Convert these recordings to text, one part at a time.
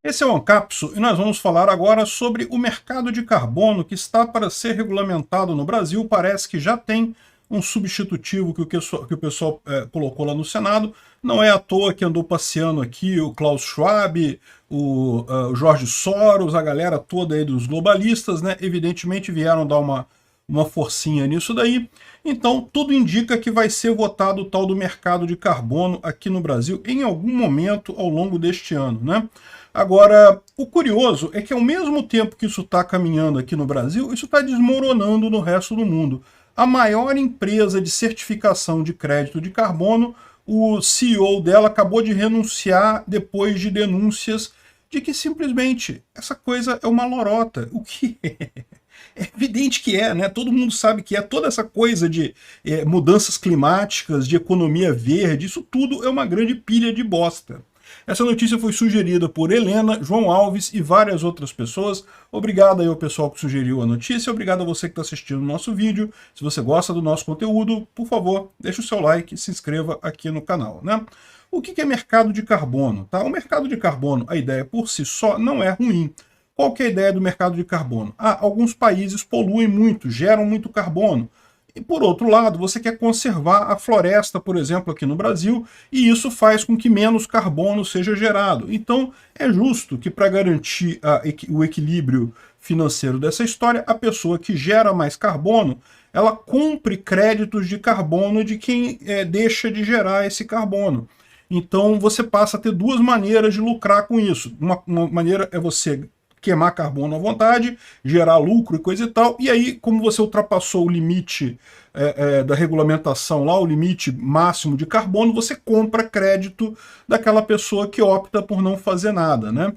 Esse é o Ancapso e nós vamos falar agora sobre o mercado de carbono que está para ser regulamentado no Brasil. Parece que já tem um substitutivo que o pessoal colocou lá no Senado. Não é à toa que andou passeando aqui o Klaus Schwab, o Jorge Soros, a galera toda aí dos globalistas, né? Evidentemente vieram dar uma forcinha nisso daí. Então, tudo indica que vai ser votado o tal do mercado de carbono aqui no Brasil em algum momento ao longo deste ano, né? Agora, o curioso é que ao mesmo tempo que isso está caminhando aqui no Brasil, isso está desmoronando no resto do mundo. A maior empresa de certificação de crédito de carbono, o CEO dela acabou de renunciar depois de denúncias de que simplesmente essa coisa é uma lorota. O que é evidente que é, né? Todo mundo sabe que é. Toda essa coisa de mudanças climáticas, de economia verde, isso tudo é uma grande pilha de bosta. Essa notícia foi sugerida por Helena, João Alves e várias outras pessoas. Obrigado aí ao pessoal que sugeriu a notícia, obrigado a você que está assistindo o nosso vídeo. Se você gosta do nosso conteúdo, por favor, deixe o seu like e se inscreva aqui no canal, né? O que é mercado de carbono? Tá? O mercado de carbono, a ideia por si só não é ruim. Qual que é a ideia do mercado de carbono? Alguns países poluem muito, geram muito carbono. E, por outro lado, você quer conservar a floresta, por exemplo, aqui no Brasil, e isso faz com que menos carbono seja gerado. Então, é justo que, para garantir o equilíbrio financeiro dessa história, a pessoa que gera mais carbono, ela compre créditos de carbono de quem deixa de gerar esse carbono. Então, você passa a ter duas maneiras de lucrar com isso. Uma maneira é você queimar carbono à vontade, gerar lucro e coisa e tal, e aí, como você ultrapassou o limite da regulamentação lá, o limite máximo de carbono, você compra crédito daquela pessoa que opta por não fazer nada, né?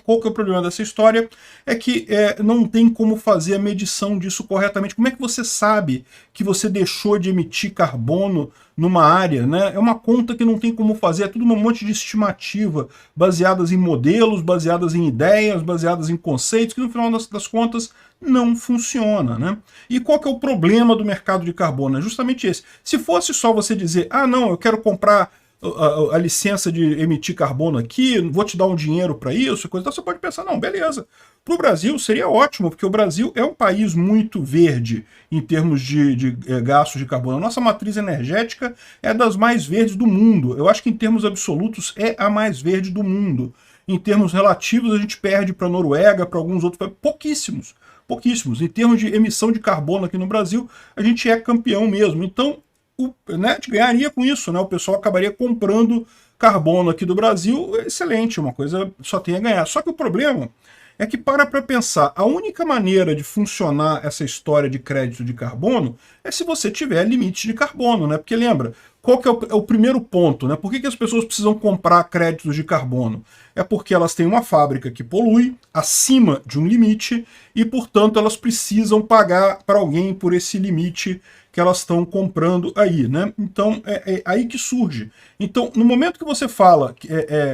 Qual que é o problema dessa história? É que não tem como fazer a medição disso corretamente. Como é que você sabe que você deixou de emitir carbono numa área, né? É uma conta que não tem como fazer, é tudo um monte de estimativa, baseadas em modelos, baseadas em ideias, baseadas em conceitos, que no final das contas não funciona, né? E qual que é o problema do mercado de carbono? É justamente esse. Se fosse só você dizer, não, eu quero comprar a licença de emitir carbono aqui, vou te dar um dinheiro para isso, coisa, então você pode pensar, não, beleza. Para o Brasil seria ótimo, porque o Brasil é um país muito verde em termos de gastos de carbono. A nossa matriz energética é das mais verdes do mundo. Eu acho que em termos absolutos é a mais verde do mundo. Em termos relativos a gente perde para a Noruega, para alguns outros, pouquíssimos. Pouquíssimos. Em termos de emissão de carbono aqui no Brasil, a gente é campeão mesmo. Então, a gente ganharia com isso, né? O pessoal acabaria comprando carbono aqui do Brasil, excelente, uma coisa só tem a ganhar. Só que o problema é que, para pensar, a única maneira de funcionar essa história de crédito de carbono é se você tiver limite de carbono, né? Porque lembra, qual que é o primeiro ponto, né? Por que as pessoas precisam comprar créditos de carbono? É porque elas têm uma fábrica que polui acima de um limite e, portanto, elas precisam pagar para alguém por esse limite que elas estão comprando aí, né? Então, é aí que surge. Então, no momento que você fala,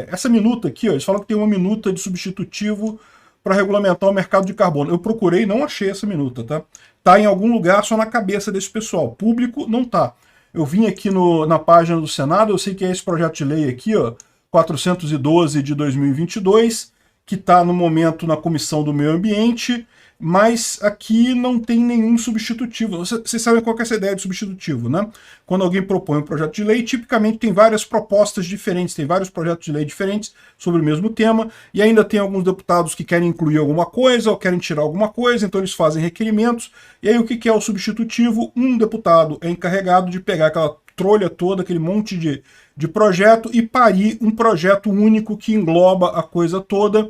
essa minuta aqui, ó, eles falam que tem uma minuta de substitutivo para regulamentar o mercado de carbono. Eu procurei, não achei essa minuta, tá? Tá em algum lugar só na cabeça desse pessoal. Público não tá. Eu vim aqui na página do Senado, eu sei que é esse projeto de lei aqui, ó, 412 de 2022, que está no momento na Comissão do Meio Ambiente, mas aqui não tem nenhum substitutivo. Vocês sabem qual que é essa ideia de substitutivo, né? Quando alguém propõe um projeto de lei, tipicamente tem várias propostas diferentes, tem vários projetos de lei diferentes sobre o mesmo tema, e ainda tem alguns deputados que querem incluir alguma coisa ou querem tirar alguma coisa, então eles fazem requerimentos, e aí o que é o substitutivo? Um deputado é encarregado de pegar aquela trolha toda, aquele monte de projeto e parir um projeto único que engloba a coisa toda,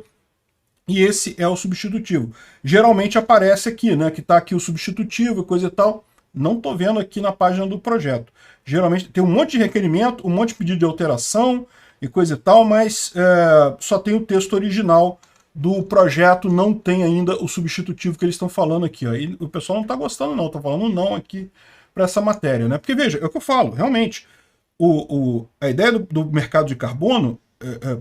e esse é o substitutivo. Geralmente aparece aqui, né, que está aqui o substitutivo e coisa e tal. Não estou vendo aqui na página do projeto. Geralmente tem um monte de requerimento, um monte de pedido de alteração e coisa e tal, mas só tem o texto original do projeto, não tem ainda o substitutivo que eles estão falando aqui. Ó. E o pessoal não está gostando não, está falando não aqui para essa matéria, né? Porque veja, é o que eu falo, realmente, a ideia do mercado de carbono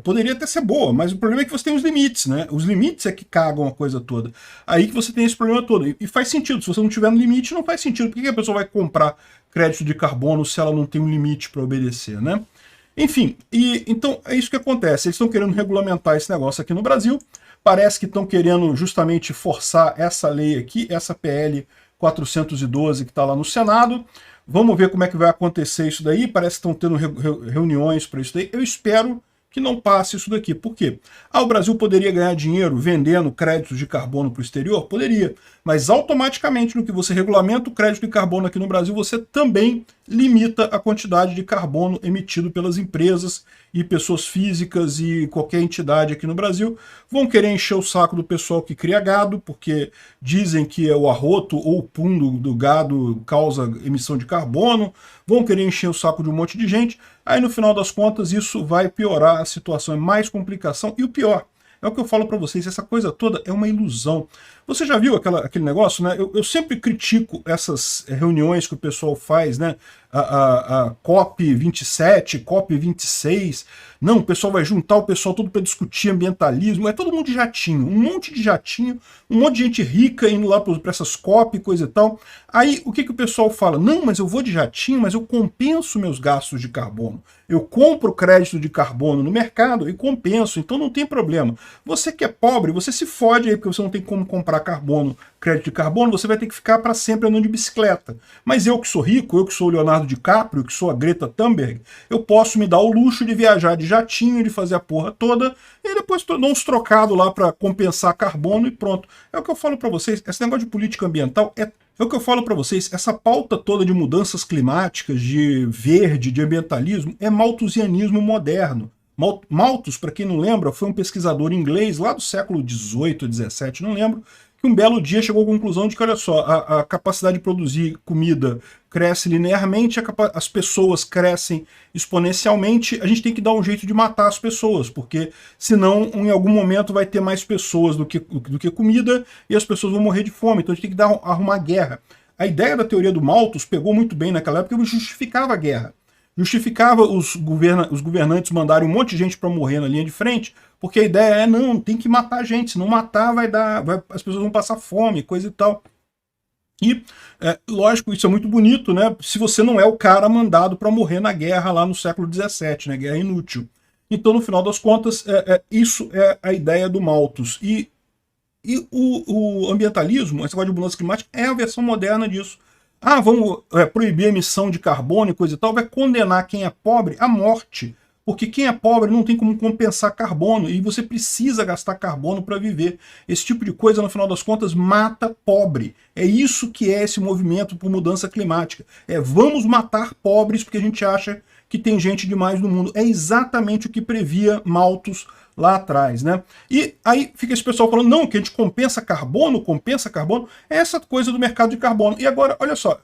poderia até ser boa, mas o problema é que você tem os limites, né? Os limites é que cagam a coisa toda. Aí que você tem esse problema todo. E faz sentido, se você não tiver no limite, não faz sentido. Por que a pessoa vai comprar crédito de carbono se ela não tem um limite para obedecer, né? Enfim, então é isso que acontece. Eles estão querendo regulamentar esse negócio aqui no Brasil. Parece que estão querendo justamente forçar essa lei aqui, essa PL 412 que está lá no Senado. Vamos ver como é que vai acontecer isso daí. Parece que estão tendo reuniões para isso daí. Eu espero que não passe isso daqui. Por quê? O Brasil poderia ganhar dinheiro vendendo créditos de carbono para o exterior? Poderia. Mas automaticamente, no que você regulamenta o crédito de carbono aqui no Brasil, você também limita a quantidade de carbono emitido pelas empresas e pessoas físicas e qualquer entidade aqui no Brasil. Vão querer encher o saco do pessoal que cria gado, porque dizem que o arroto ou o pum do gado causa emissão de carbono. Vão querer encher o saco de um monte de gente. Aí, no final das contas, isso vai piorar a situação, é mais complicação. E o pior, é o que eu falo para vocês, essa coisa toda é uma ilusão. Você já viu aquele negócio, né? Eu sempre critico essas reuniões que o pessoal faz, né? A COP27, COP26. Não, o pessoal vai juntar o pessoal todo para discutir ambientalismo. É todo mundo de jatinho, um monte de jatinho, um monte de gente rica indo lá para essas COP e coisa e tal. Aí o que o pessoal fala? Não, mas eu vou de jatinho, mas eu compenso meus gastos de carbono. Eu compro crédito de carbono no mercado e compenso, então não tem problema. Você que é pobre, você se fode aí porque você não tem como comprar carbono, crédito de carbono, você vai ter que ficar para sempre andando de bicicleta. Mas eu que sou rico, eu que sou o Leonardo DiCaprio, que sou a Greta Thunberg, eu posso me dar o luxo de viajar de jatinho, de fazer a porra toda, e depois dou uns trocados lá para compensar carbono e pronto. É o que eu falo para vocês, esse negócio de política ambiental é o que eu falo para vocês, essa pauta toda de mudanças climáticas, de verde, de ambientalismo, é malthusianismo moderno. Malthus, para quem não lembra, foi um pesquisador inglês lá do século XVIII, XVII, não lembro, que um belo dia chegou à conclusão de que, olha só, a capacidade de produzir comida cresce linearmente, as pessoas crescem exponencialmente, a gente tem que dar um jeito de matar as pessoas, porque senão em algum momento vai ter mais pessoas do que comida e as pessoas vão morrer de fome, então a gente tem que arrumar guerra. A ideia da teoria do Malthus pegou muito bem naquela época porque justificava a guerra. Justificava os governantes mandarem um monte de gente para morrer na linha de frente, porque a ideia é, não, tem que matar a gente, se não matar as pessoas vão passar fome, coisa e tal. E, lógico, isso é muito bonito, né? Se você não é o cara mandado para morrer na guerra lá no século XVII, né? Guerra inútil. Então, no final das contas, isso é a ideia do Malthus. E o ambientalismo, esse negócio de mudança climática, é a versão moderna disso. Vamos proibir a emissão de carbono e coisa e tal, vai condenar quem é pobre à morte. Porque quem é pobre não tem como compensar carbono e você precisa gastar carbono para viver. Esse tipo de coisa, no final das contas, mata pobre. É isso que é esse movimento por mudança climática. Vamos matar pobres porque a gente acha que tem gente demais no mundo. É exatamente o que previa Malthus lá atrás, né? E aí fica esse pessoal falando, não, que a gente compensa carbono, é essa coisa do mercado de carbono. E agora, olha só,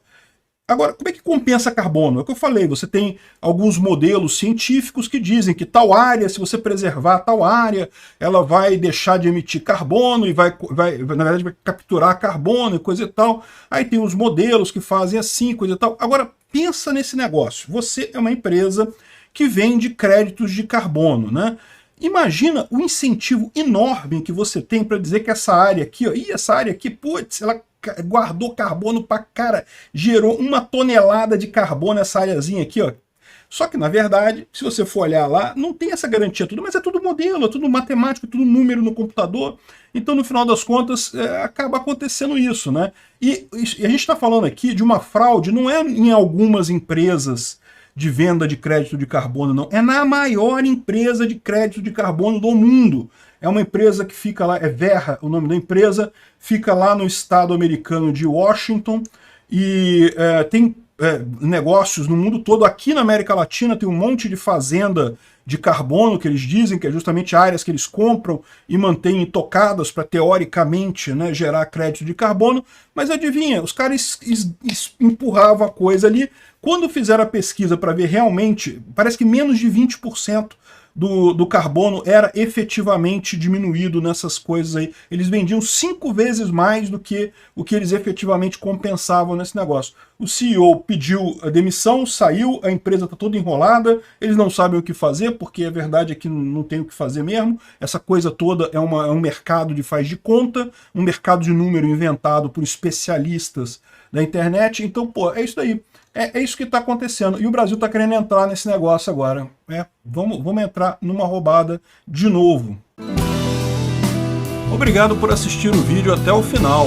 como é que compensa carbono? É o que eu falei, você tem alguns modelos científicos que dizem que tal área, se você preservar tal área, ela vai deixar de emitir carbono e na verdade, vai capturar carbono e coisa e tal. Aí tem os modelos que fazem assim, coisa e tal. Agora, pensa nesse negócio. Você é uma empresa que vende créditos de carbono, né? Imagina o incentivo enorme que você tem para dizer que essa área aqui, ó, essa área aqui, putz, ela guardou carbono pra cara, gerou 1 tonelada de carbono essa areazinha aqui, ó. Só que, na verdade, se você for olhar lá, não tem essa garantia tudo, mas é tudo modelo, é tudo matemático, é tudo número no computador. Então, no final das contas, acaba acontecendo isso, né? E a gente está falando aqui de uma fraude, não é em algumas empresas de venda de crédito de carbono, não. É na maior empresa de crédito de carbono do mundo. É uma empresa que fica lá, é Verra, o nome da empresa, fica lá no estado americano de Washington e tem negócios no mundo todo. Aqui na América Latina tem um monte de fazenda de carbono, que eles dizem que é justamente áreas que eles compram e mantêm tocadas para, teoricamente, né, gerar crédito de carbono. Mas adivinha, os caras empurravam a coisa ali. Quando fizeram a pesquisa para ver realmente, parece que menos de 20% do carbono era efetivamente diminuído nessas coisas aí. Eles vendiam 5 vezes mais do que o que eles efetivamente compensavam nesse negócio. O CEO pediu a demissão, saiu, a empresa está toda enrolada, eles não sabem o que fazer, porque a verdade é que não tem o que fazer mesmo. Essa coisa toda é um mercado de faz de conta, um mercado de número inventado por especialistas da internet. Então, pô, é isso daí. É isso que está acontecendo. E o Brasil está querendo entrar nesse negócio agora. Vamos entrar numa roubada de novo. Obrigado por assistir o vídeo até o final.